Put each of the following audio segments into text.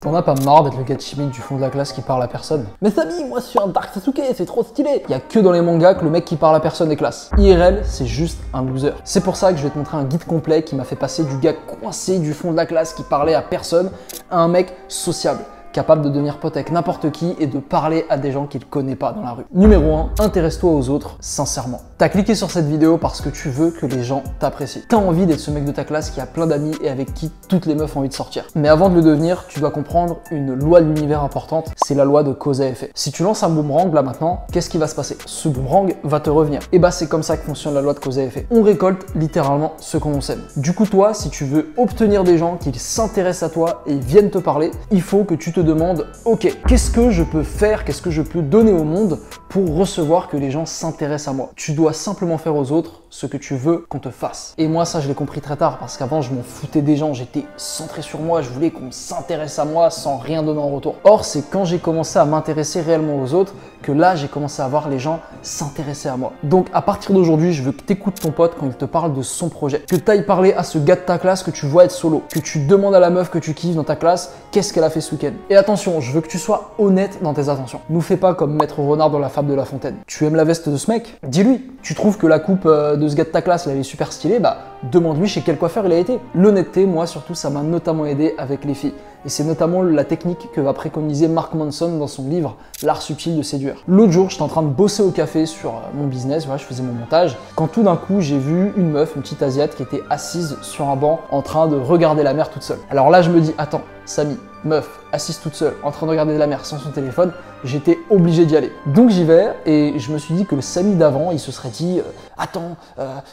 T'en as pas marre d'être le gars timide du fond de la classe qui parle à personne? Mais Samy, moi je suis un Dark Sasuke, c'est trop stylé! Y a que dans les mangas que le mec qui parle à personne est classe. IRL, c'est juste un loser. C'est pour ça que je vais te montrer un guide complet qui m'a fait passer du gars coincé du fond de la classe qui parlait à personne à un mec sociable, capable de devenir pote avec n'importe qui et de parler à des gens qu'il connaît pas dans la rue. Numéro 1, intéresse-toi aux autres sincèrement. T'as cliqué sur cette vidéo parce que tu veux que les gens t'apprécient. T'as envie d'être ce mec de ta classe qui a plein d'amis et avec qui toutes les meufs ont envie de sortir. Mais avant de le devenir, tu dois comprendre une loi de l'univers importante, c'est la loi de cause à effet. Si tu lances un boomerang là maintenant, qu'est-ce qui va se passer? Ce boomerang va te revenir. Et bah c'est comme ça que fonctionne la loi de cause à effet. On récolte littéralement ce qu'on sème. Du coup toi, si tu veux obtenir des gens qui s'intéressent à toi et viennent te parler, il faut que tu te demandes, ok, qu'est-ce que je peux faire, qu'est-ce que je peux donner au monde pour recevoir que les gens s'intéressent à moi? Tu dois simplement faire aux autres ce que tu veux qu'on te fasse. Et moi ça je l'ai compris très tard parce qu'avant je m'en foutais des gens, j'étais centré sur moi, je voulais qu'on s'intéresse à moi sans rien donner en retour. Or c'est quand j'ai commencé à m'intéresser réellement aux autres que là j'ai commencé à voir les gens s'intéresser à moi. Donc à partir d'aujourd'hui je veux que tu écoutes ton pote quand il te parle de son projet, que tu ailles parler à ce gars de ta classe que tu vois être solo, que tu demandes à la meuf que tu kiffes dans ta classe qu'est-ce qu'elle a fait ce week-end. Et attention, je veux que tu sois honnête dans tes attentions. Nous fais pas comme Maître Renard dans la fable de La Fontaine. Tu aimes la veste de ce mec? Dis-lui. Tu trouves que la coupe de ce gars de ta classe, elle est super stylée? Bah demande-lui chez quel coiffeur il a été. L'honnêteté, moi surtout, ça m'a notamment aidé avec les filles. Et c'est notamment la technique que va préconiser Mark Manson dans son livre L'art subtil de séduire. L'autre jour, j'étais en train de bosser au café sur mon business, voilà, je faisais mon montage, quand tout d'un coup, j'ai vu une meuf, une petite asiate, qui était assise sur un banc en train de regarder la mer toute seule. Alors là, je me dis, attends, Samy, meuf, assise toute seule, en train de regarder la mer sans son téléphone, j'étais obligé d'y aller. Donc j'y vais et je me suis dit que le Samy d'avant, il se serait dit attends,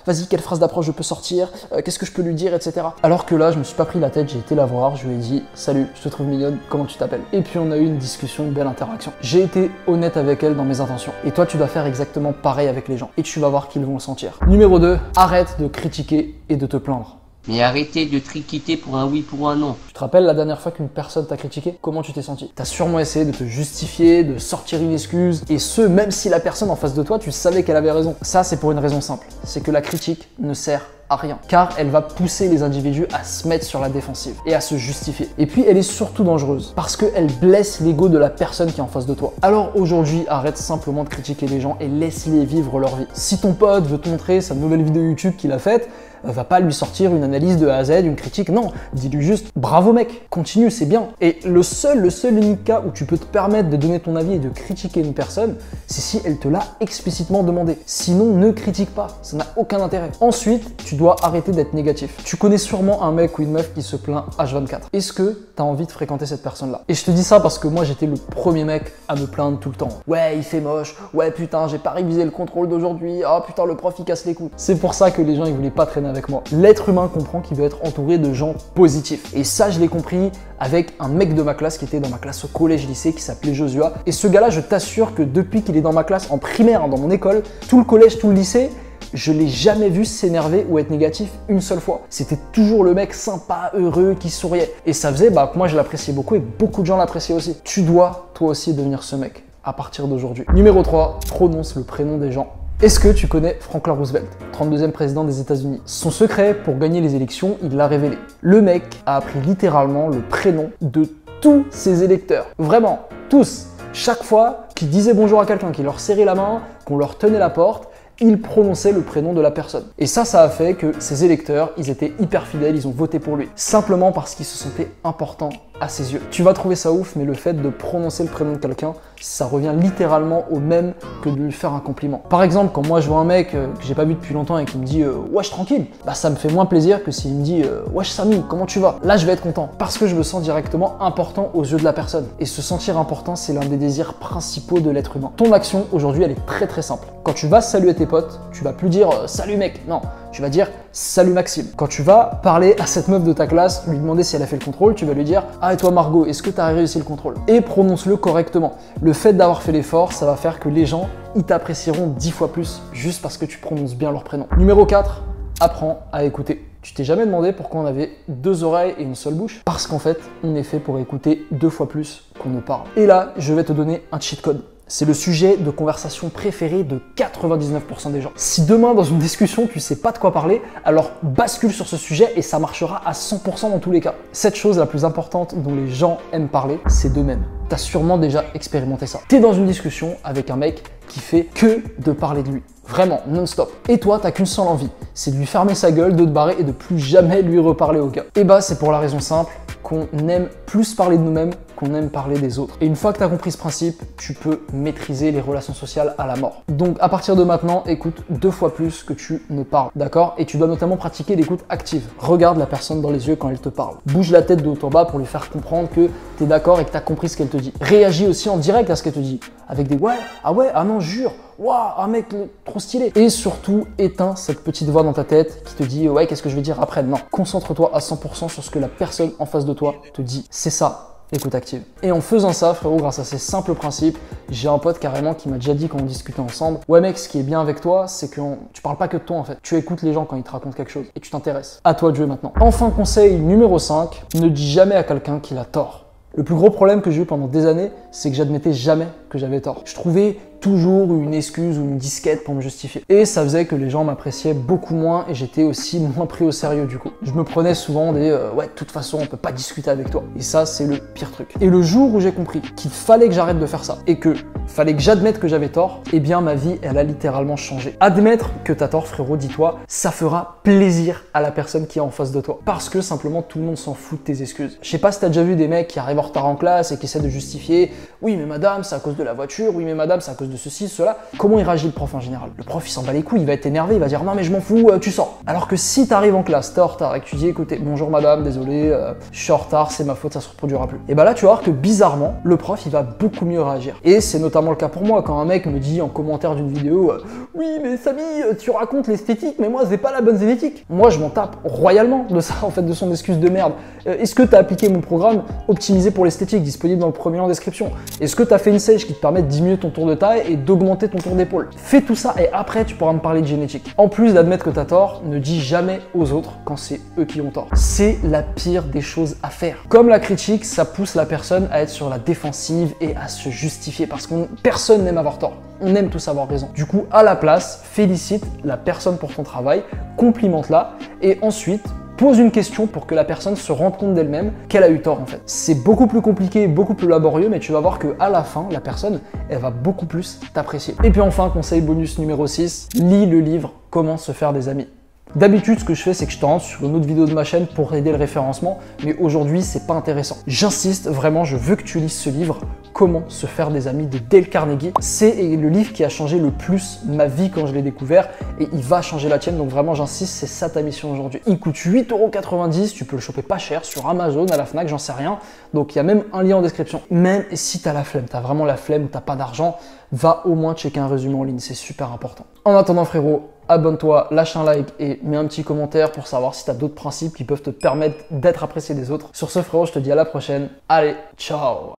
vas-y, quelle phrase d'approche je peux sortir, qu'est-ce que je peux lui dire, etc. Alors que là, je me suis pas pris la tête, j'ai été la voir, je lui ai dit salut, je te trouve mignonne, comment tu t'appelles? Et puis on a eu une discussion, une belle interaction. J'ai été honnête avec elle dans mes intentions. Et toi, tu dois faire exactement pareil avec les gens. Et tu vas voir qu'ils vont le sentir. Numéro 2, arrête de critiquer et de te plaindre. Mais arrêtez de triquiter pour un oui, pour un non. Tu te rappelles la dernière fois qu'une personne t'a critiqué? Comment tu t'es senti? T'as sûrement essayé de te justifier, de sortir une excuse, et ce, même si la personne en face de toi, tu savais qu'elle avait raison. Ça, c'est pour une raison simple. C'est que la critique ne sert à rien, car elle va pousser les individus à se mettre sur la défensive et à se justifier. Et puis elle est surtout dangereuse parce qu'elle blesse l'ego de la personne qui est en face de toi. Alors aujourd'hui, arrête simplement de critiquer les gens et laisse-les vivre leur vie. Si ton pote veut te montrer sa nouvelle vidéo YouTube qu'il a faite, va pas lui sortir une analyse de A à Z, une critique, non, dis-lui juste bravo mec, continue, c'est bien. Et le seul unique cas où tu peux te permettre de donner ton avis et de critiquer une personne, c'est si elle te l'a explicitement demandé. Sinon, ne critique pas, ça n'a aucun intérêt. Ensuite, tu dois arrêter d'être négatif. Tu connais sûrement un mec ou une meuf qui se plaint H24. Est-ce que tu as envie de fréquenter cette personne-là? Et je te dis ça parce que moi, j'étais le premier mec à me plaindre tout le temps. Ouais, il fait moche, ouais putain, j'ai pas révisé le contrôle d'aujourd'hui, ah putain, le prof il casse les couilles. C'est pour ça que les gens ils voulaient pas traîner avec moi. L'être humain comprend qu'il doit être entouré de gens positifs. Et ça, je l'ai compris avec un mec de ma classe qui était dans ma classe au collège-lycée qui s'appelait Josua. Et ce gars-là, je t'assure que depuis qu'il est dans ma classe en primaire, dans mon école, tout le collège, tout le lycée, je l'ai jamais vu s'énerver ou être négatif une seule fois. C'était toujours le mec sympa, heureux, qui souriait. Et ça faisait que moi je l'appréciais beaucoup et beaucoup de gens l'appréciaient aussi. Tu dois toi aussi devenir ce mec à partir d'aujourd'hui. Numéro 3, prononce le prénom des gens. Est-ce que tu connais Franklin Roosevelt, 32e président des États-Unis? Son secret pour gagner les élections, il l'a révélé. Le mec a appris littéralement le prénom de tous ses électeurs. Vraiment, tous. Chaque fois qu'il disait bonjour à quelqu'un, qu'il leur serrait la main, qu'on leur tenait la porte, il prononçait le prénom de la personne. Et ça a fait que ses électeurs, ils étaient hyper fidèles, ils ont voté pour lui. Simplement parce qu'il se sentait important à ses yeux. Tu vas trouver ça ouf, mais le fait de prononcer le prénom de quelqu'un, ça revient littéralement au même que de lui faire un compliment. Par exemple, quand moi je vois un mec que j'ai pas vu depuis longtemps et qui me dit wesh tranquille, bah ça me fait moins plaisir que s'il me dit wesh Samy, comment tu vas? Là je vais être content parce que je me sens directement important aux yeux de la personne. Et se sentir important, c'est l'un des désirs principaux de l'être humain. Ton action aujourd'hui, elle est très très simple. Quand tu vas saluer tes potes, tu vas plus dire salut mec, non, tu vas dire salut Maxime. Quand tu vas parler à cette meuf de ta classe, lui demander si elle a fait le contrôle, tu vas lui dire ah et toi Margot, est-ce que tu as réussi le contrôle? Et prononce-le correctement. Le fait d'avoir fait l'effort, ça va faire que les gens, ils t'apprécieront 10 fois plus juste parce que tu prononces bien leur prénom. Numéro 4, apprends à écouter. Tu t'es jamais demandé pourquoi on avait 2 oreilles et une seule bouche? Parce qu'en fait, on est fait pour écouter 2 fois plus qu'on ne parle. Et là, je vais te donner un cheat code. C'est le sujet de conversation préféré de 99% des gens. Si demain dans une discussion tu sais pas de quoi parler, alors bascule sur ce sujet et ça marchera à 100% dans tous les cas. Cette chose la plus importante dont les gens aiment parler, c'est d'eux-mêmes. T'as sûrement déjà expérimenté ça. T'es dans une discussion avec un mec qui fait que de parler de lui. Vraiment, non-stop. Et toi, t'as qu'une seule envie, c'est de lui fermer sa gueule, de te barrer et de plus jamais lui reparler au gars. Et bah, c'est pour la raison simple qu'on aime plus parler de nous-mêmes qu'on aime parler des autres. Et une fois que t'as compris ce principe, tu peux maîtriser les relations sociales à la mort. Donc, à partir de maintenant, écoute 2 fois plus que tu ne parles, d'accord? Et tu dois notamment pratiquer l'écoute active. Regarde la personne dans les yeux quand elle te parle. Bouge la tête de haut en bas pour lui faire comprendre que t'es d'accord et que t'as compris ce qu'elle te dit. Réagis aussi en direct à ce qu'elle te dit. Avec des ouais, ah non, jure. Waouh, un mec trop stylé. Et surtout, éteins cette petite voix dans ta tête qui te dit ouais, qu'est-ce que je vais dire après? Non, concentre-toi à 100% sur ce que la personne en face de toi te dit. C'est ça, l'écoute active. Et en faisant ça, frérot, grâce à ces simples principes, j'ai un pote carrément qui m'a déjà dit quand on discutait ensemble, ouais mec, ce qui est bien avec toi, c'est que tu parles pas que de toi en fait. Tu écoutes les gens quand ils te racontent quelque chose et tu t'intéresses. À toi de jouer maintenant. Enfin, conseil numéro 5, ne dis jamais à quelqu'un qu'il a tort. Le plus gros problème que j'ai eu pendant des années, c'est que j'admettais jamais que j'avais tort. Je trouvais toujours une excuse ou une disquette pour me justifier. Et ça faisait que les gens m'appréciaient beaucoup moins et j'étais aussi moins pris au sérieux du coup. Je me prenais souvent des ouais, de toute façon, on peut pas discuter avec toi. Et ça, c'est le pire truc. Et le jour où j'ai compris qu'il fallait que j'arrête de faire ça et que fallait que j'admette que j'avais tort, eh bien ma vie, elle a littéralement changé. Admettre que t'as tort, frérot, dis-toi, ça fera plaisir à la personne qui est en face de toi. Parce que simplement, tout le monde s'en fout de tes excuses. Je sais pas si t'as déjà vu des mecs qui arrivent en retard en classe et qui essaient de justifier « Oui, mais madame, c'est à cause de la voiture. Oui, mais madame, c'est à cause de ceci, cela. » Comment il réagit le prof en général? Le prof, il s'en bat les couilles, il va être énervé, il va dire « Non, mais je m'en fous, tu sors. » Alors que si t'arrives en classe, t'es en retard et que tu dis « Écoutez, bonjour madame, désolé, je suis en retard, c'est ma faute, ça se reproduira plus. » Et bah là, tu vas voir que bizarrement, le prof, il va beaucoup mieux réagir. Et c'est notamment le cas pour moi quand un mec me dit en commentaire d'une vidéo « Oui, mais Samy, tu racontes l'esthétique, mais moi, c'est pas la bonne génétique. » Moi, je m'en tape royalement de ça, en fait, de son excuse de merde. Est-ce que t'as appliqué mon programme optimisé pour l'esthétique, disponible dans le premier lien en description? Est-ce que t'as fait une sèche qui te permet de diminuer ton tour de taille et d'augmenter ton tour d'épaule? Fais tout ça et après, tu pourras me parler de génétique. En plus d'admettre que t'as tort, ne dis jamais aux autres quand c'est eux qui ont tort. C'est la pire des choses à faire. Comme la critique, ça pousse la personne à être sur la défensive et à se justifier parce que personne n'aime avoir tort. On aime tous avoir raison. Du coup, à la place, félicite la personne pour ton travail, complimente-la et ensuite, pose une question pour que la personne se rende compte d'elle-même qu'elle a eu tort en fait. C'est beaucoup plus compliqué, beaucoup plus laborieux, mais tu vas voir qu'à la fin, la personne, elle va beaucoup plus t'apprécier. Et puis enfin, conseil bonus numéro 6, lis le livre « Comment se faire des amis ». D'habitude, ce que je fais, c'est que je t'oriente sur une autre vidéo de ma chaîne pour aider le référencement, mais aujourd'hui, c'est pas intéressant. J'insiste, vraiment, je veux que tu lises ce livre, Comment se faire des amis de Dale Carnegie. C'est le livre qui a changé le plus ma vie quand je l'ai découvert et il va changer la tienne, donc vraiment, j'insiste, c'est ça ta mission aujourd'hui. Il coûte 8,90 €, tu peux le choper pas cher sur Amazon, à la Fnac, j'en sais rien, donc il y a même un lien en description. Même si t'as la flemme, t'as vraiment la flemme ou t'as pas d'argent, va au moins checker un résumé en ligne, c'est super important. En attendant, frérot, abonne-toi, lâche un like et mets un petit commentaire pour savoir si tu as d'autres principes qui peuvent te permettre d'être apprécié des autres. Sur ce, frérot, je te dis à la prochaine. Allez, ciao!